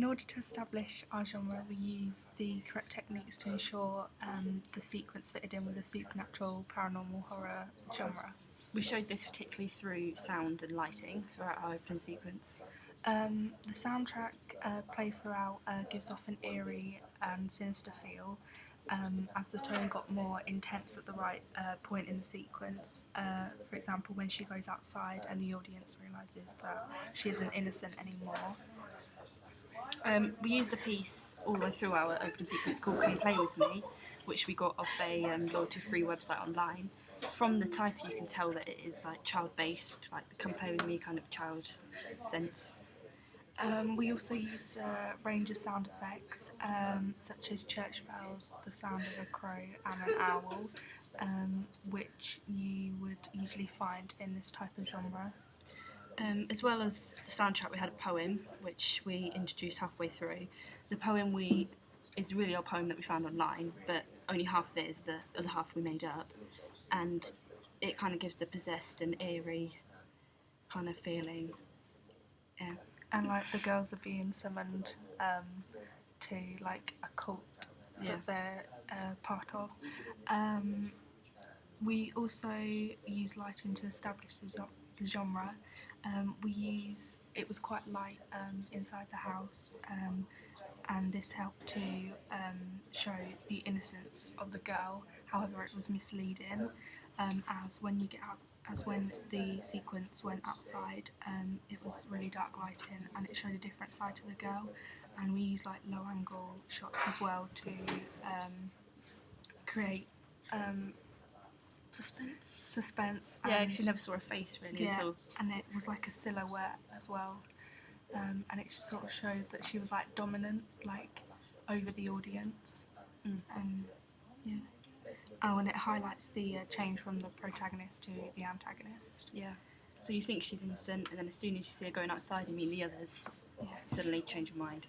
In order to establish our genre, we use the correct techniques to ensure the sequence fitted in with the supernatural, paranormal, horror genre. We showed this particularly through sound and lighting throughout our opening sequence. The soundtrack played throughout gives off an eerie and sinister feel. As the tone got more intense at the right point in the sequence. For example, when she goes outside and the audience realises that she isn't innocent anymore. We used a piece all the way through our opening sequence called Come Play With Me, which we got off a royalty-free website online. From the title you can tell that it is like child-based, like the Come Play With Me kind of child sense. We also used a range of sound effects, such as church bells, the sound of a crow and an owl, which you would usually find in this type of genre. As well as the soundtrack, we had a poem which we introduced halfway through. The poem is really our poem that we found online, but only half of it is, the other half we made up, and it kind of gives the possessed and eerie kind of feeling. Yeah. And like the girls are being summoned to like a cult that they're part of. We also use lighting to establish the genre. It was quite light inside the house, and this helped to show the innocence of the girl. However, it was misleading, as when the sequence went outside, it was really dark lighting and it showed a different side to the girl. And we used like low angle shots as well to create suspense. Yeah, because you never saw her face really until. And it was like a silhouette as well, and it sort of showed that she was like dominant, like over the audience. Yeah. Oh, and it highlights the change from the protagonist to the antagonist. Yeah. So you think she's innocent, and then as soon as you see her going outside and meet the others, Yeah. you suddenly change your mind.